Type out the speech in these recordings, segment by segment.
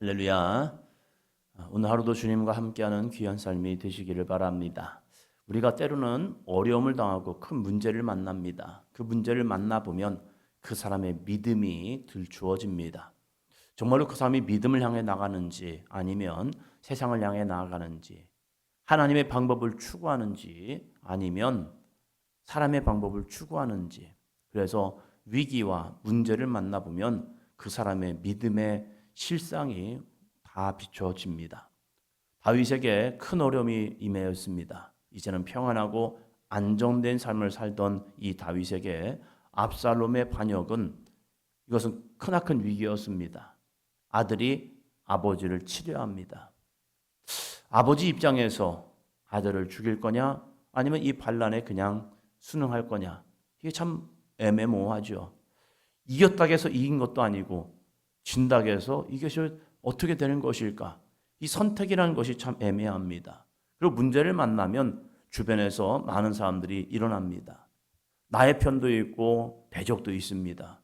할렐루야. 오늘 하루도 주님과 함께하는 귀한 삶이 되시기를 바랍니다. 우리가 때로는 어려움을 당하고 큰 문제를 만납니다. 그 문제를 만나보면 그 사람의 믿음이 들추어집니다. 정말로 그 사람이 믿음을 향해 나가는지 아니면 세상을 향해 나아가는지, 하나님의 방법을 추구하는지 아니면 사람의 방법을 추구하는지, 그래서 위기와 문제를 만나보면 그 사람의 믿음의 실상이 다 비춰집니다. 다윗에게 큰 어려움이 임하였습니다. 이제는 평안하고 안정된 삶을 살던 이 다윗에게 압살롬의 반역은 이것은 크나큰 위기였습니다. 아들이 아버지를 치려 합니다. 아버지 입장에서 아들을 죽일 거냐 아니면 이 반란에 그냥 순응할 거냐, 이게 참 애매모호하죠. 이겼다고 해서 이긴 것도 아니고 진다고 해서 이것이 어떻게 되는 것일까? 이 선택이라는 것이 참 애매합니다. 그리고 문제를 만나면 주변에서 많은 사람들이 일어납니다. 나의 편도 있고 배적도 있습니다.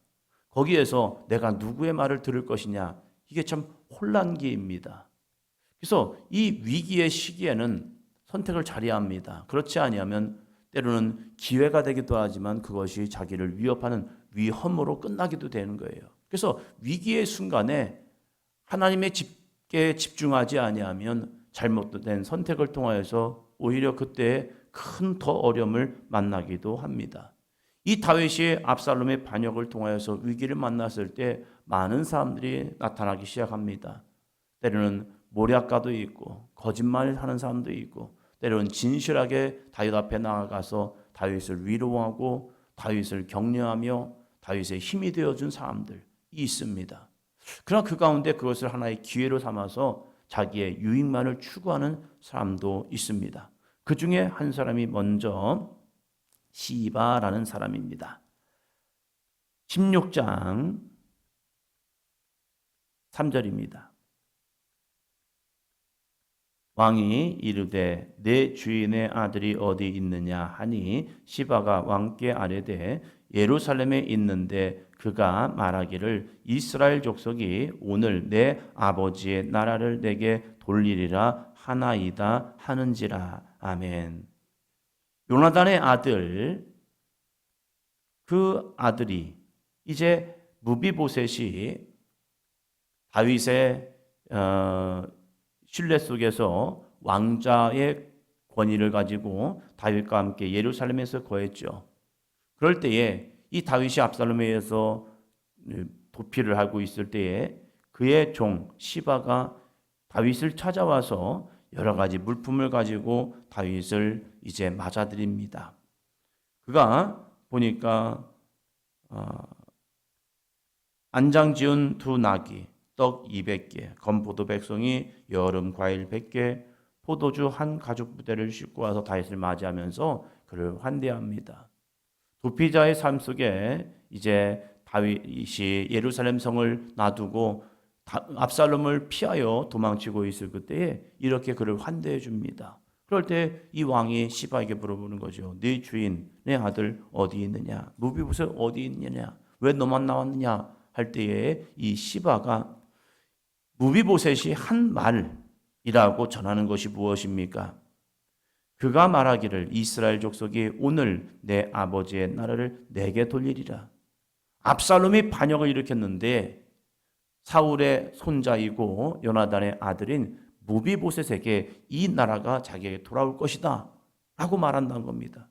거기에서 내가 누구의 말을 들을 것이냐, 이게 참 혼란기입니다. 그래서 이 위기의 시기에는 선택을 잘해야 합니다. 그렇지 아니하면 때로는 기회가 되기도 하지만 그것이 자기를 위협하는 위험으로 끝나기도 되는 거예요. 그래서 위기의 순간에 하나님의 집에 집중하지 아니하면 잘못된 선택을 통하여서 오히려 그때 큰 더 어려움을 만나기도 합니다. 이 다윗이 압살롬의 반역을 통하여서 위기를 만났을 때 많은 사람들이 나타나기 시작합니다. 때로는 모략가도 있고 거짓말하는 사람도 있고 때로는 진실하게 다윗 앞에 나아가서 다윗을 위로하고 다윗을 격려하며 다윗의 힘이 되어준 사람들이 있습니다. 그러나 그 가운데 그것을 하나의 기회로 삼아서 자기의 유익만을 추구하는 사람도 있습니다. 그 중에 한 사람이 먼저 시바라는 사람입니다. 16장 3절입니다. 왕이 이르되 내 주인의 아들이 어디 있느냐 하니 시바가 왕께 아뢰되 예루살렘에 있는데 그가 말하기를 이스라엘 족속이 오늘 내 아버지의 나라를 내게 돌리리라 하나이다 하는지라. 아멘. 요나단의 아들, 그 아들이 이제 무비보셋이 다윗의 신뢰 속에서 왕자의 권위를 가지고 다윗과 함께 예루살렘에서 거했죠. 그럴 때에 이 다윗이 압살롬에 의해서 도피를 하고 있을 때에 그의 종 시바가 다윗을 찾아와서 여러 가지 물품을 가지고 다윗을 이제 맞아들입니다. 그가 보니까 안장 지은 두 나귀, 떡 200개, 건포도 백송이, 여름 과일 100개, 포도주 한 가죽 부대를 싣고 와서 다윗을 맞이하면서 그를 환대합니다. 도피자의 삶 속에 이제 다윗이 예루살렘 성을 놔두고 압살롬을 피하여 도망치고 있을 그때에 이렇게 그를 환대해 줍니다. 그럴 때 이 왕이 시바에게 물어보는 거죠. 네 주인, 내 아들 어디 있느냐? 무비보셋 어디 있느냐? 왜 너만 나왔느냐? 할 때에 이 시바가 무비보셋이 한 말이라고 전하는 것이 무엇입니까? 그가 말하기를 이스라엘 족속이 오늘 내 아버지의 나라를 내게 돌리리라. 압살롬이 반역을 일으켰는데 사울의 손자이고 요나단의 아들인 무비보셋에게 이 나라가 자기에게 돌아올 것이다 라고 말한다는 겁니다.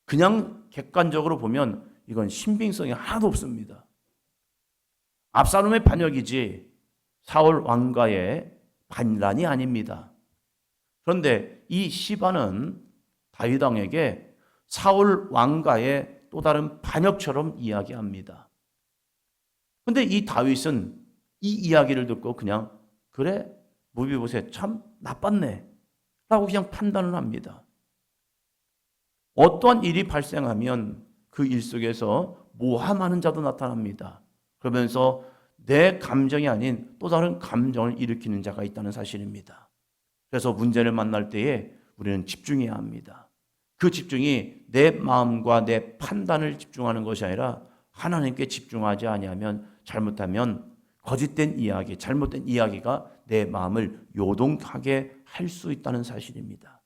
그냥 객관적으로 보면 이건 신빙성이 하나도 없습니다. 압살롬의 반역이지 사울 왕가의 반란이 아닙니다. 그런데 이 시바는 다윗 왕에게 사울 왕가의 또 다른 반역처럼 이야기합니다. 그런데 이 다윗은 이 이야기를 듣고 그냥 그래 무비보셋 참 나빴네 라고 그냥 판단을 합니다. 어떠한 일이 발생하면 그 일 속에서 모함하는 자도 나타납니다. 그러면서 내 감정이 아닌 또 다른 감정을 일으키는 자가 있다는 사실입니다. 그래서 문제를 만날 때에 우리는 집중해야 합니다. 그 집중이 내 마음과 내 판단을 집중하는 것이 아니라 하나님께 집중하지 아니하면 잘못하면 거짓된 이야기, 잘못된 이야기가 내 마음을 요동하게 할 수 있다는 사실입니다.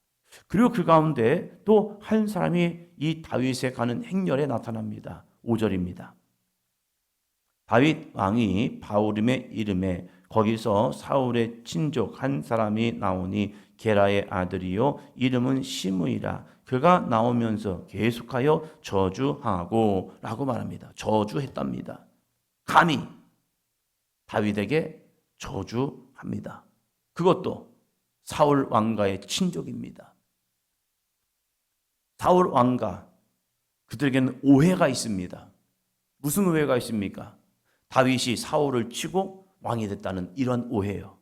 그리고 그 가운데 또 한 사람이 이 다윗에 가는 행렬에 나타납니다. 5절입니다. 다윗 왕이 바후림의 이름에 거기서 사울의 친족 한 사람이 나오니 게라의 아들이요 이름은 시므이라. 그가 나오면서 계속하여 저주하고 라고 말합니다. 저주했답니다. 감히 다윗에게 저주합니다. 그것도 사울 왕가의 친족입니다. 사울 왕가, 그들에게는 오해가 있습니다. 무슨 오해가 있습니까? 다윗이 사울을 치고 왕이 됐다는 이런 오해요.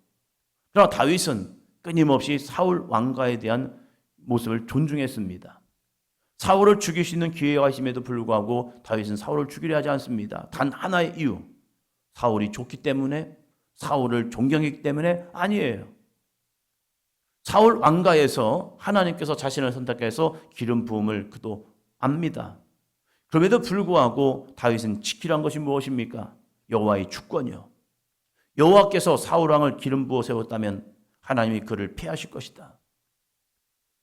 그러나 다윗은 끊임없이 사울 왕가에 대한 모습을 존중했습니다. 사울을 죽일 수 있는 기회가 있음에도 불구하고 다윗은 사울을 죽이려 하지 않습니다. 단 하나의 이유, 사울이 좋기 때문에, 사울을 존경했기 때문에 아니에요. 사울 왕가에서 하나님께서 자신을 선택해서 기름 부음을 그도 압니다. 그럼에도 불구하고 다윗은 지키란 것이 무엇입니까? 여호와의 주권이요. 여호와께서 사울 왕을 기름 부어 세웠다면 하나님이 그를 패하실 것이다.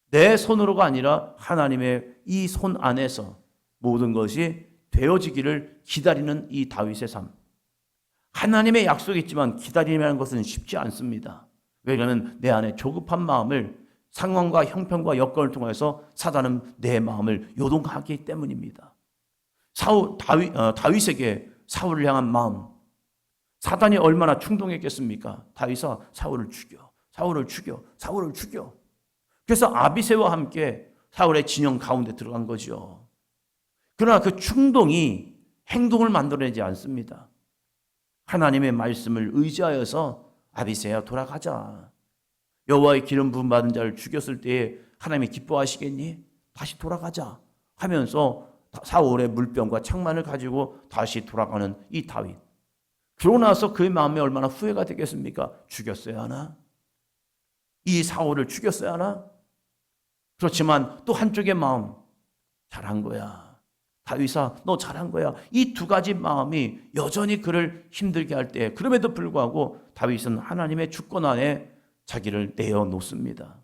내 손으로가 아니라 하나님의 이 손 안에서 모든 것이 되어지기를 기다리는 이 다윗의 삶. 하나님의 약속이 있지만 기다리는 것은 쉽지 않습니다. 왜냐하면 내 안에 조급한 마음을 상황과 형편과 여건을 통해서 사단은 내 마음을 요동하기 때문입니다. 다윗에게 사울을 향한 마음, 사단이 얼마나 충동했겠습니까? 다윗아, 사울을 죽여, 사울을 죽여, 사울을 죽여. 그래서 아비새와 함께 사울의 진영 가운데 들어간 거죠. 그러나 그 충동이 행동을 만들어내지 않습니다. 하나님의 말씀을 의지하여서 아비새야 돌아가자. 여호와의 기름 부음 받은 자를 죽였을 때에 하나님이 기뻐하시겠니? 다시 돌아가자 하면서 사울의 물병과 창만을 가지고 다시 돌아가는 이 다윗. 그러고 나서 그의 마음에 얼마나 후회가 되겠습니까? 죽였어야 하나? 이 사울을 죽였어야 하나? 그렇지만 또 한쪽의 마음, 잘한 거야. 다윗아, 너 잘한 거야. 이 두 가지 마음이 여전히 그를 힘들게 할 때, 그럼에도 불구하고 다윗은 하나님의 주권 안에 자기를 내어놓습니다.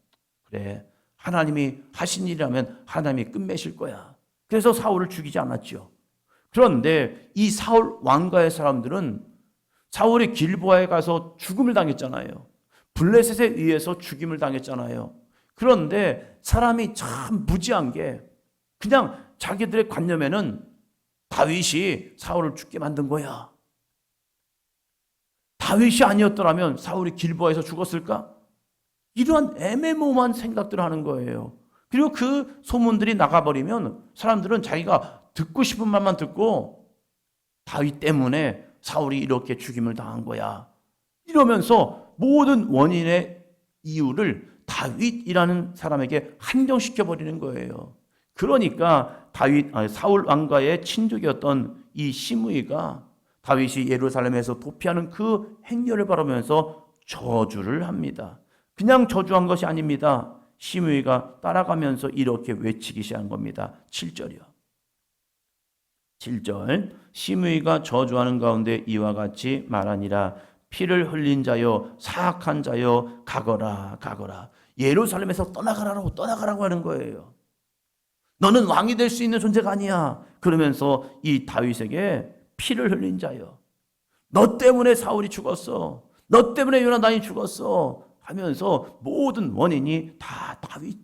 그래, 하나님이 하신 일이라면 하나님이 끝맺을 거야. 그래서 사울을 죽이지 않았죠. 그런데 이 사울 왕가의 사람들은 사울이 길보아에 가서 죽음을 당했잖아요. 블레셋에 의해서 죽임을 당했잖아요. 그런데 사람이 참 무지한 게 그냥 자기들의 관념에는 다윗이 사울을 죽게 만든 거야. 다윗이 아니었더라면 사울이 길보아에서 죽었을까? 이러한 애매모호한 생각들을 하는 거예요. 그리고 그 소문들이 나가버리면 사람들은 자기가 듣고 싶은 말만 듣고 다윗 때문에 사울이 이렇게 죽임을 당한 거야. 이러면서 모든 원인의 이유를 다윗이라는 사람에게 한정시켜버리는 거예요. 그러니까 사울 왕가의 친족이었던 이 시므이가 다윗이 예루살렘에서 도피하는 그 행렬을 바라면서 저주를 합니다. 그냥 저주한 것이 아닙니다. 시므이가 따라가면서 이렇게 외치기 시작한 겁니다. 7절이요. 7절 시므이가 저주하는 가운데 이와 같이 말하니라. 피를 흘린 자여 사악한 자여 가거라 가거라. 예루살렘에서 떠나가라고 하는 거예요. 너는 왕이 될 수 있는 존재가 아니야. 그러면서 이 다윗에게 피를 흘린 자여, 너 때문에 사울이 죽었어, 너 때문에 요나단이 죽었어 하면서 모든 원인이 다 다윗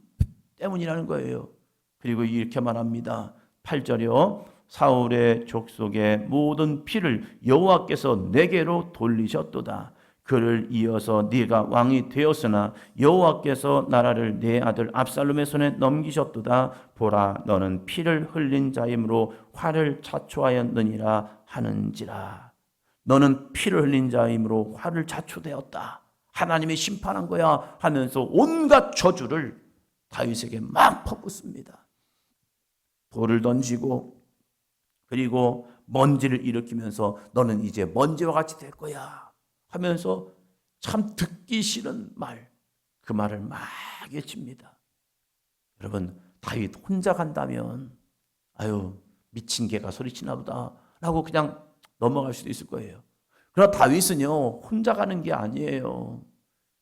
때문이라는 거예요. 그리고 이렇게 말합니다. 8절이요. 사울의 족속의 모든 피를 여호와께서 내게로 돌리셨도다. 그를 이어서 네가 왕이 되었으나 여호와께서 나라를 내 아들 압살롬의 손에 넘기셨도다. 보라, 너는 피를 흘린 자이므로 화를 자초하였느니라 하는지라. 너는 피를 흘린 자이므로 화를 자초되었다. 하나님이 심판한 거야 하면서 온갖 저주를 다윗에게 막 퍼붓습니다. 돌을 던지고 그리고 먼지를 일으키면서 너는 이제 먼지와 같이 될 거야 하면서 참 듣기 싫은 말, 그 말을 막 외칩니다. 여러분, 다윗 혼자 간다면 아유 미친 개가 소리치나 보다 라고 그냥 넘어갈 수도 있을 거예요. 그러나 다윗은요, 혼자 가는 게 아니에요.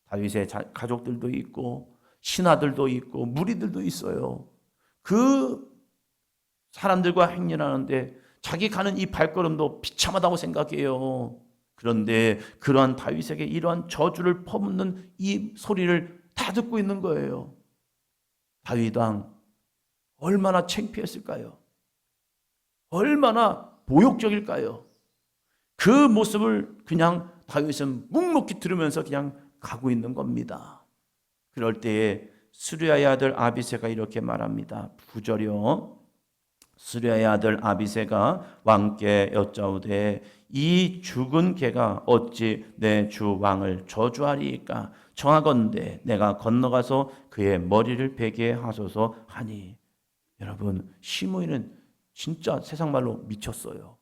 다윗의 가족들도 있고 신하들도 있고 무리들도 있어요. 그 사람들과 행렬하는데 자기 가는 이 발걸음도 비참하다고 생각해요. 그런데 그러한 다윗에게 이러한 저주를 퍼붓는 이 소리를 다 듣고 있는 거예요. 다윗 왕 얼마나 창피했을까요? 얼마나 모욕적일까요? 그 모습을 그냥 다윗은 묵묵히 들으면서 그냥 가고 있는 겁니다. 그럴 때에 스루야의 아들 아비새가 이렇게 말합니다. 9절이요. 스루야의 아들 아비새가 왕께 여짜오되 이 죽은 개가 어찌 내 주 왕을 저주하리이까? 청하건대 내가 건너가서 그의 머리를 베게 하소서 하니. 여러분, 시므이는 진짜 세상 말로 미쳤어요.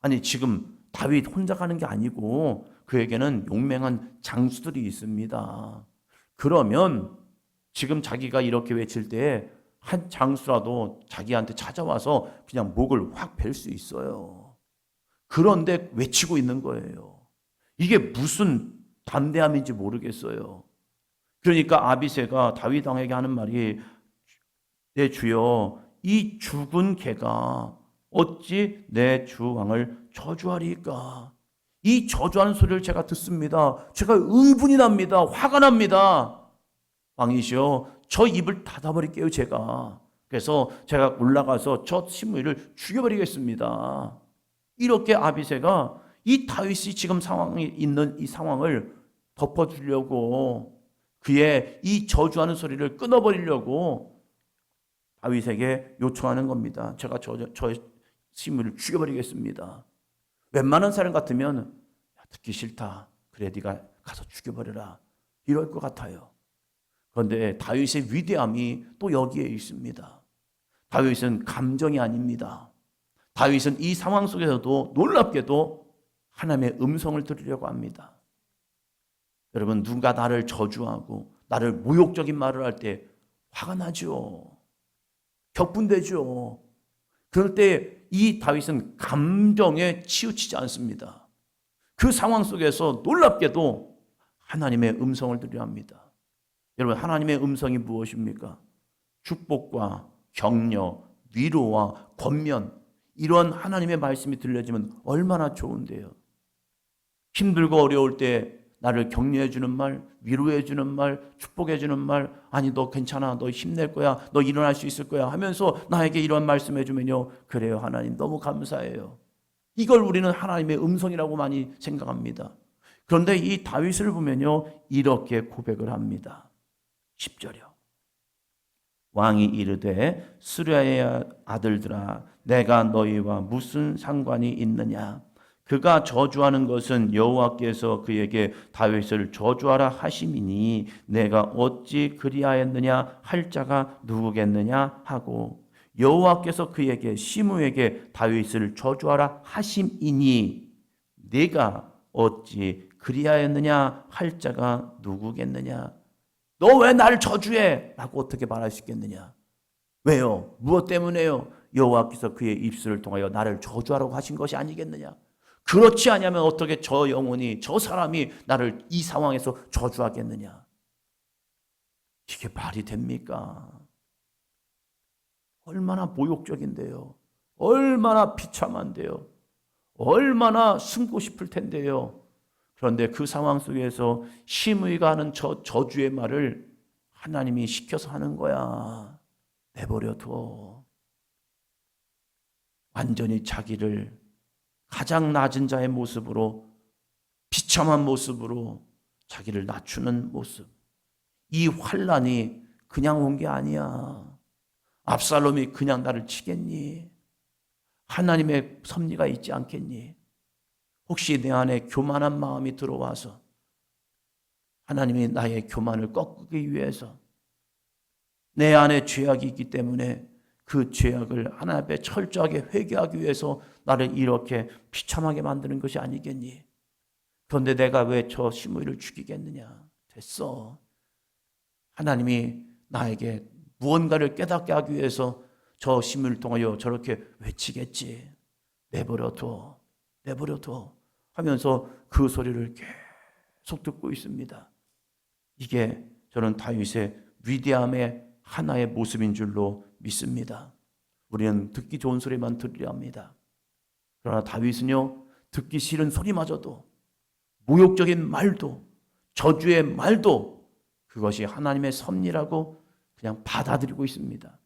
아니, 지금 다윗 혼자 가는 게 아니고 그에게는 용맹한 장수들이 있습니다. 그러면 지금 자기가 이렇게 외칠 때 한 장수라도 자기한테 찾아와서 그냥 목을 확 벨 수 있어요. 그런데 외치고 있는 거예요. 이게 무슨 담대함인지 모르겠어요. 그러니까 아비새가 다윗 왕에게 하는 말이 내 주여 이 죽은 개가 어찌 내 주 왕을 저주하리까? 이 저주하는 소리를 제가 듣습니다. 제가 의분이 납니다. 화가 납니다. 왕이시여 저 입을 닫아버릴게요 제가. 그래서 제가 올라가서 저 시므이를 죽여버리겠습니다. 이렇게 아비새가 이 다윗이 지금 상황에 있는 이 상황을 덮어주려고 그의 이 저주하는 소리를 끊어버리려고 다윗에게 요청하는 겁니다. 제가 저 시므이를 죽여버리겠습니다. 웬만한 사람 같으면 듣기 싫다. 그래 네가 가서 죽여버려라. 이럴 것 같아요. 그런데 다윗의 위대함이 또 여기에 있습니다. 다윗은 감정이 아닙니다. 다윗은 이 상황 속에서도 놀랍게도 하나님의 음성을 들으려고 합니다. 여러분, 누가 나를 저주하고 나를 모욕적인 말을 할 때 화가 나죠. 격분되죠. 그럴 때 이 다윗은 감정에 치우치지 않습니다. 그 상황 속에서 놀랍게도 하나님의 음성을 들으려 합니다. 여러분, 하나님의 음성이 무엇입니까? 축복과 격려, 위로와 권면, 이런 하나님의 말씀이 들려지면 얼마나 좋은데요. 힘들고 어려울 때 나를 격려해 주는 말, 위로해 주는 말, 축복해 주는 말, 아니 너 괜찮아, 너 힘낼 거야, 너 일어날 수 있을 거야 하면서 나에게 이런 말씀해 주면요, 그래요 하나님 너무 감사해요. 이걸 우리는 하나님의 음성이라고 많이 생각합니다. 그런데 이 다윗을 보면요, 이렇게 고백을 합니다. 10절이요. 왕이 이르되 스루야의 아들들아 내가 너희와 무슨 상관이 있느냐? 그가 저주하는 것은 여호와께서 그에게 다윗을 저주하라 하심이니 내가 어찌 그리하였느냐 할 자가 누구겠느냐 하고, 여호와께서 그에게 시므에게 다윗을 저주하라 하심이니 내가 어찌 그리하였느냐 할 자가 누구겠느냐. 너 왜 나를 저주해? 라고 어떻게 말할 수 있겠느냐? 왜요? 무엇 때문에요? 여호와께서 그의 입술을 통하여 나를 저주하라고 하신 것이 아니겠느냐? 그렇지 않으면 어떻게 저 영혼이, 저 사람이 나를 이 상황에서 저주하겠느냐? 이게 말이 됩니까? 얼마나 모욕적인데요. 얼마나 비참한데요. 얼마나 숨고 싶을 텐데요. 그런데 그 상황 속에서 시므이가 하는 저주의 말을 하나님이 시켜서 하는 거야. 내버려둬. 완전히 자기를 가장 낮은 자의 모습으로, 비참한 모습으로 자기를 낮추는 모습. 이 환난이 그냥 온 게 아니야. 압살롬이 그냥 나를 치겠니? 하나님의 섭리가 있지 않겠니? 혹시 내 안에 교만한 마음이 들어와서 하나님이 나의 교만을 꺾기 위해서 내 안에 죄악이 있기 때문에 그 죄악을 하나님 앞에 철저하게 회개하기 위해서 나를 이렇게 비참하게 만드는 것이 아니겠니? 그런데 내가 왜 저 시므이를 죽이겠느냐? 됐어. 하나님이 나에게 무언가를 깨닫게 하기 위해서 저 시므이를 통하여 저렇게 외치겠지. 내버려둬. 내버려둬. 하면서 그 소리를 계속 듣고 있습니다. 이게 저는 다윗의 위대함의 하나의 모습인 줄로 믿습니다. 우리는 듣기 좋은 소리만 들으려 합니다. 그러나 다윗은요, 듣기 싫은 소리마저도, 모욕적인 말도, 저주의 말도 그것이 하나님의 섭리라고 그냥 받아들이고 있습니다.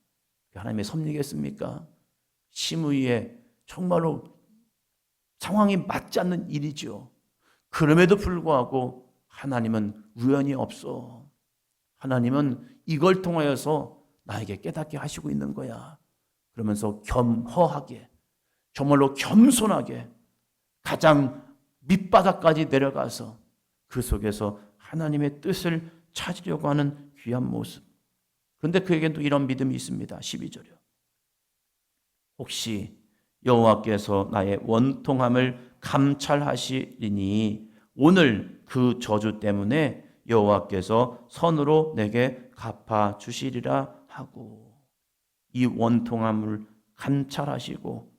하나님의 섭리겠습니까? 심의에 정말로 상황이 맞지 않는 일이죠. 그럼에도 불구하고 하나님은 우연이 없어. 하나님은 이걸 통하여서 나에게 깨닫게 하시고 있는 거야. 그러면서 겸허하게, 정말로 겸손하게 가장 밑바닥까지 내려가서 그 속에서 하나님의 뜻을 찾으려고 하는 귀한 모습. 그런데 그에겐 또 이런 믿음이 있습니다. 12절이요. 혹시 여호와께서 나의 원통함을 감찰하시리니 오늘 그 저주 때문에 여호와께서 선으로 내게 갚아 주시리라 하고, 이 원통함을 감찰하시고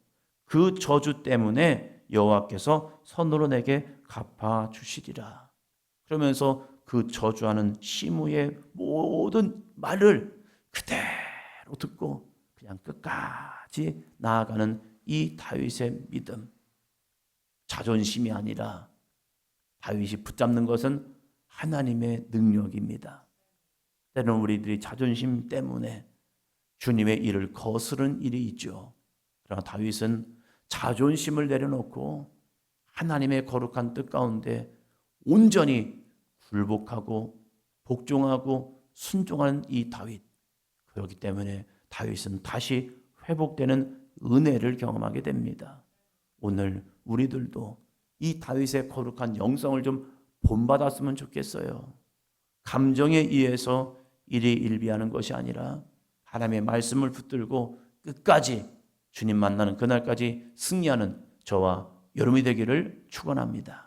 그 저주 때문에 여호와께서 선으로 내게 갚아 주시리라. 그러면서 그 저주하는 시므의 모든 말을 그대로 듣고 그냥 끝까지 나아가는 이 다윗의 믿음. 자존심이 아니라 다윗이 붙잡는 것은 하나님의 능력입니다. 때로는 우리들이 자존심 때문에 주님의 일을 거스른 일이 있죠. 그러나 다윗은 자존심을 내려놓고 하나님의 거룩한 뜻 가운데 온전히 굴복하고 복종하고 순종하는 이 다윗. 그렇기 때문에 다윗은 다시 회복되는 은혜를 경험하게 됩니다. 오늘 우리들도 이 다윗의 거룩한 영성을 좀 본받았으면 좋겠어요. 감정에 의해서 일희일비하는 것이 아니라 하나님의 말씀을 붙들고 끝까지 주님 만나는 그날까지 승리하는 저와 여러분이 되기를 축원합니다.